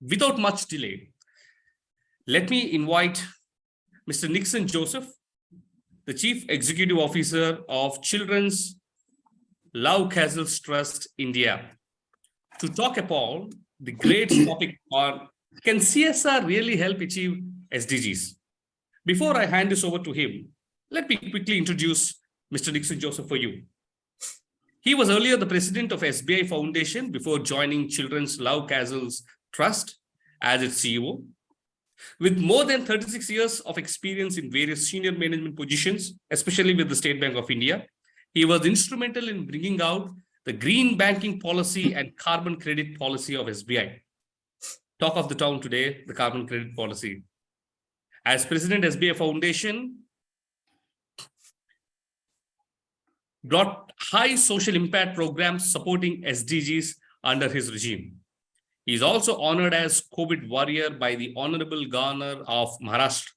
without much delay, let me invite Mr. Nixon Joseph, the Chief Executive Officer of Children's Lovecastles Trust India, to talk about the great topic on can CSR really help achieve SDGs? Before I hand this over to him, let me quickly introduce Mr. Nixon Joseph for you. He was earlier the president of SBI Foundation before joining Children's Lovecastles Trust as its CEO. With more than 36 years of experience in various senior management positions, especially with the State Bank of India, he was instrumental in bringing out the green banking policy and carbon credit policy of SBI. Talk of the town today, the carbon credit policy. As President, SBI Foundation brought high social impact programs supporting SDGs under his regime. He is also honored as COVID warrior by the Honorable Governor of Maharashtra.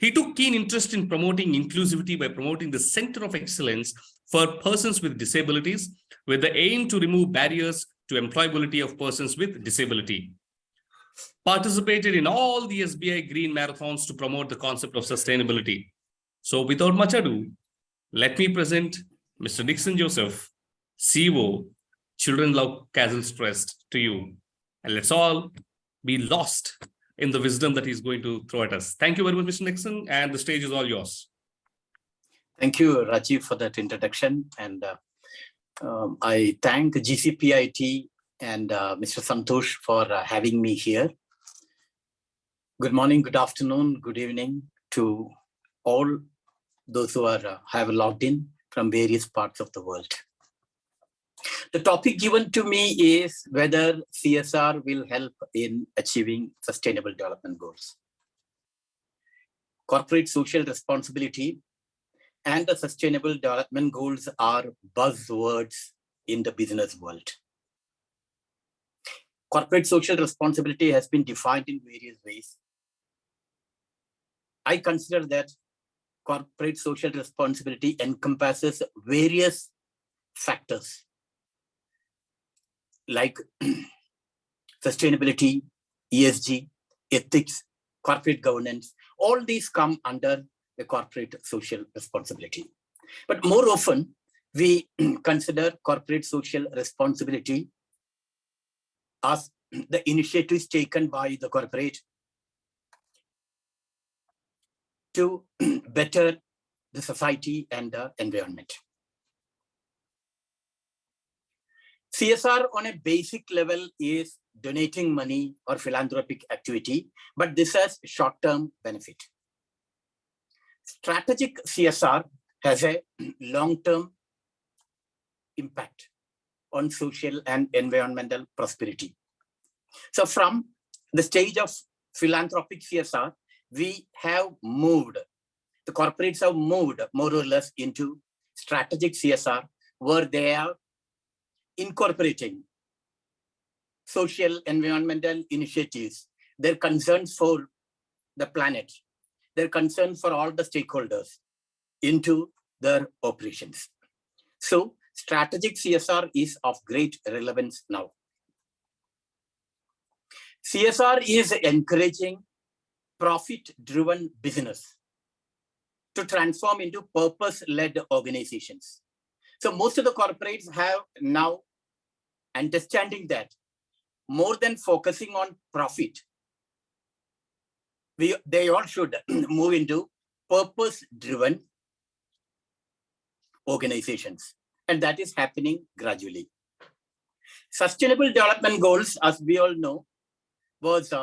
He took keen interest in promoting inclusivity by promoting the Center of Excellence for persons with disabilities, with the aim to remove barriers to employability of persons with disability. Participated in all the SBI Green Marathons to promote the concept of sustainability. So without much ado, let me present Mr. Nixon Joseph, CEO, Children's Lovecastles Trust, to you. And let's all be lost in the wisdom that he's going to throw at us. Thank you very much, Mr. Nixon, and the stage is all yours. Thank you, Rajiv, for that introduction. And I thank GCPIT and Mr. Santosh for having me here. Good morning, good afternoon, good evening to all those who are have logged in from various parts of the world. The topic given to me is whether CSR will help in achieving sustainable development goals. Corporate social responsibility and the sustainable development goals are buzzwords in the business world. Corporate social responsibility has been defined in various ways. I consider that corporate social responsibility encompasses various factors like sustainability, ESG, ethics, corporate governance. All these come under the corporate social responsibility. But more often, we consider corporate social responsibility as the initiatives taken by the corporate to better the society and the environment. CSR on a basic level is donating money or philanthropic activity, but this has short-term benefit. Strategic CSR has a long-term impact on social and environmental prosperity. So from the stage of philanthropic CSR, we have moved, the corporates have moved more or less into strategic CSR, where they are incorporating social environmental initiatives, their concerns for the planet, their concerns for all the stakeholders into their operations. So strategic CSR is of great relevance now. CSR is encouraging profit-driven business to transform into purpose-led organizations. So most of the corporates have now understanding that more than focusing on profit, they all should move into purpose-driven organizations. And that is happening gradually. Sustainable Development Goals, as we all know, was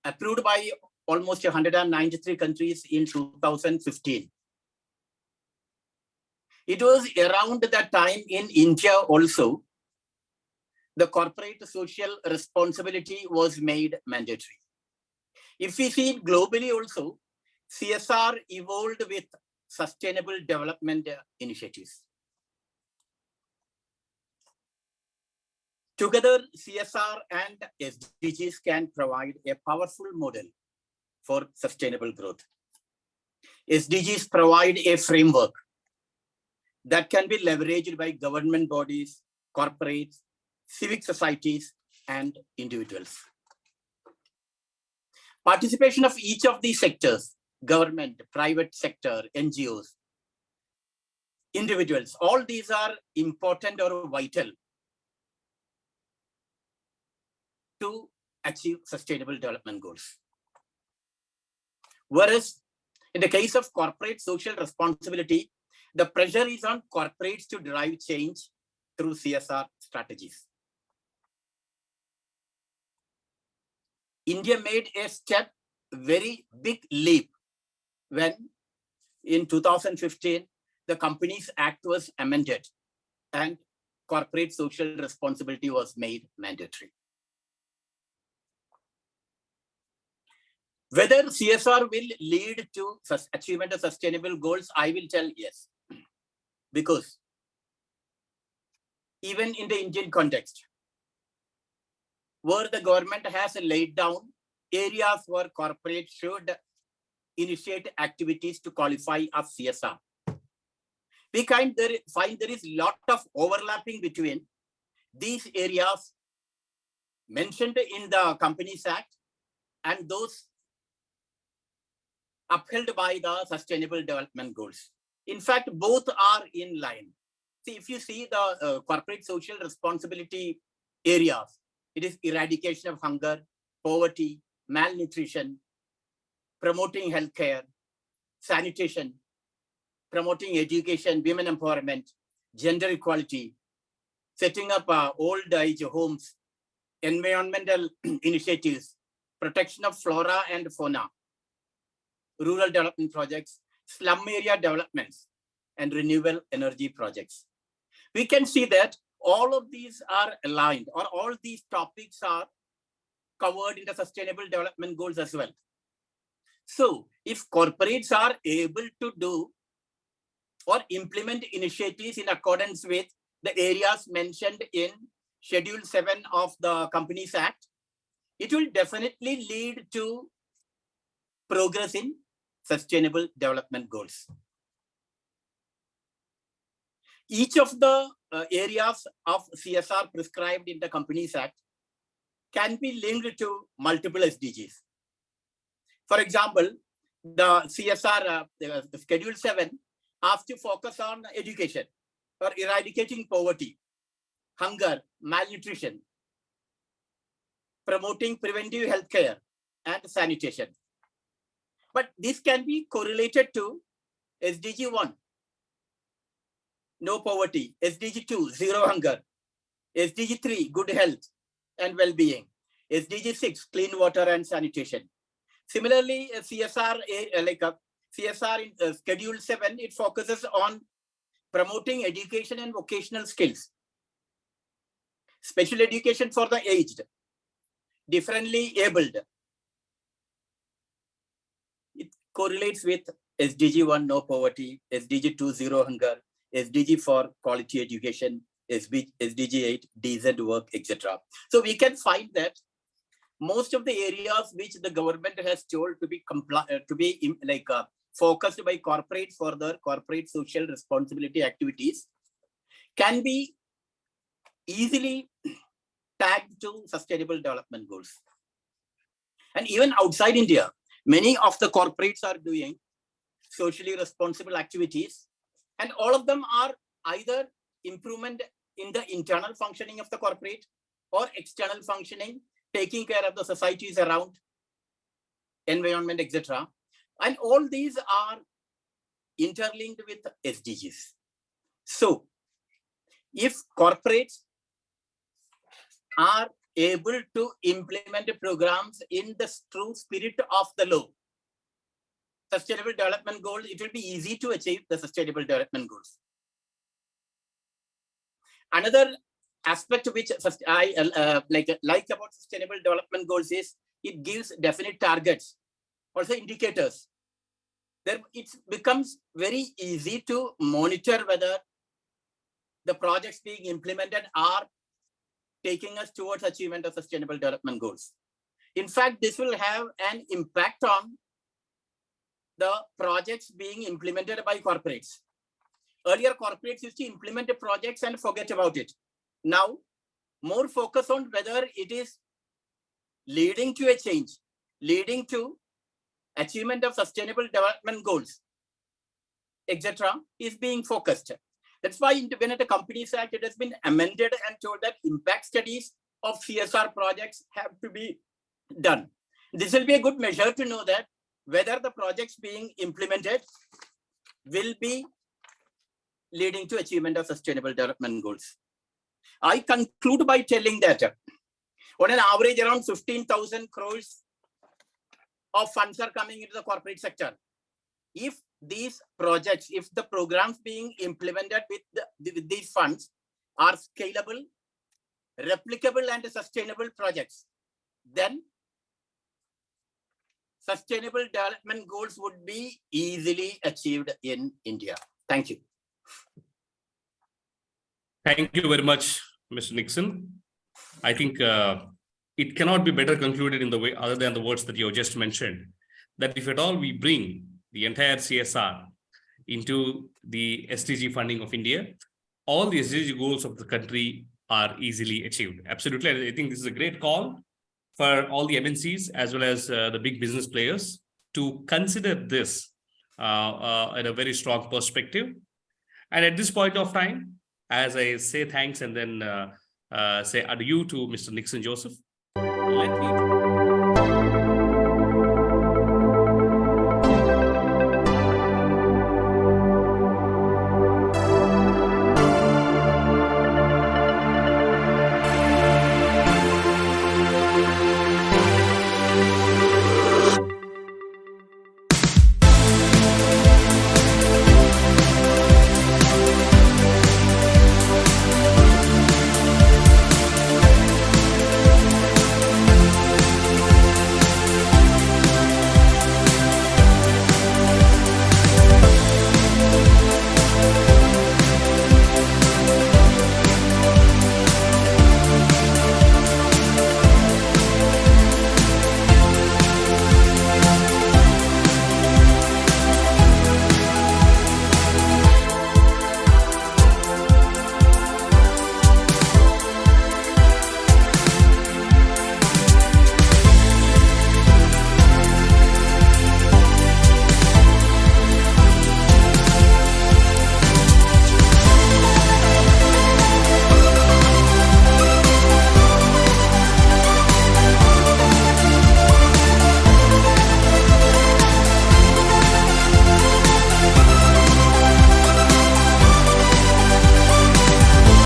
approved by almost 193 countries in 2015. It was around that time in India also, the corporate social responsibility was made mandatory. If we see globally also, CSR evolved with sustainable development initiatives. Together, CSR and SDGs can provide a powerful model for sustainable growth. SDGs provide a framework that can be leveraged by government bodies, corporates, civic societies, and individuals. Participation of each of these sectors, government, private sector, NGOs, individuals, all these are important or vital to achieve sustainable development goals. Whereas in the case of corporate social responsibility, the pressure is on corporates to drive change through CSR strategies. India made a very big leap when in 2015, the Companies Act was amended and corporate social responsibility was made mandatory. Whether CSR will lead to achievement of sustainable goals, I will tell yes. Because even in the Indian context, where the government has laid down areas where corporates should initiate activities to qualify as CSR, we find there is a lot of overlapping between these areas mentioned in the Companies Act and those upheld by the Sustainable Development Goals. In fact, both are in line. See, if you see the corporate social responsibility areas, it is eradication of hunger, poverty, malnutrition, promoting healthcare, sanitation, promoting education, women empowerment, gender equality, setting up old age homes, environmental initiatives, protection of flora and fauna, rural development projects, slum area developments, and renewable energy projects. We can see that all of these are aligned, or all these topics are covered in the Sustainable Development Goals as well. So if corporates are able to do or implement initiatives in accordance with the areas mentioned in Schedule 7 of the Companies Act, it will definitely lead to progress in Sustainable Development Goals. Each of the areas of CSR prescribed in the Companies Act can be linked to multiple SDGs. For example, the CSR, the Schedule 7, has to focus on education or eradicating poverty, hunger, malnutrition, promoting preventive healthcare, and sanitation. But this can be correlated to SDG 1, no poverty, SDG 2, zero hunger, SDG 3, good health and well-being, SDG 6, clean water and sanitation. Similarly, CSR, CSR in Schedule 7, it focuses on promoting education and vocational skills, special education for the aged, differently abled. It correlates with SDG 1, no poverty, SDG 2, zero hunger, SDG 4, quality education, SDG 8, decent work, etc. So we can find that most of the areas which the government has told to be focused by corporates for their corporate social responsibility activities can be easily tagged to Sustainable Development Goals. And even outside India, many of the corporates are doing socially responsible activities, and all of them are either improvement in the internal functioning of the corporate or external functioning, taking care of the societies around, environment, etc. And all these are interlinked with SDGs. So if corporates are able to implement programs in the true spirit of the law, Sustainable Development Goals, it will be easy to achieve the Sustainable Development Goals. Another aspect which I like about Sustainable Development Goals is it gives definite targets, also indicators. Then it becomes very easy to monitor whether the projects being implemented are taking us towards achievement of Sustainable Development Goals. In fact, this will have an impact on the projects being implemented by corporates. Earlier, corporates used to implement the projects and forget about it. Now, more focus on whether it is leading to a change, leading to achievement of sustainable development goals, etc., is being focused. That's why when the Companies Act, it has been amended and told that impact studies of CSR projects have to be done. This will be a good measure to know that whether the projects being implemented will be leading to achievement of sustainable development goals. I conclude by telling that on an average around 15,000 crores of funds are coming into the corporate sector. If these projects, if the programs being implemented with these funds are scalable, replicable and sustainable projects, then sustainable development goals would be easily achieved in India. Thank you. Thank you very much, Mr. Nixon. I think it cannot be better concluded in the way other than the words that you just mentioned, that if at all we bring the entire CSR into the SDG funding of India, all the SDG goals of the country are easily achieved. Absolutely. I think this is a great call for all the MNCs as well as the big business players to consider this in a very strong perspective. And at this point of time, as I say thanks and then say adieu to Mr. Nixon Joseph, let me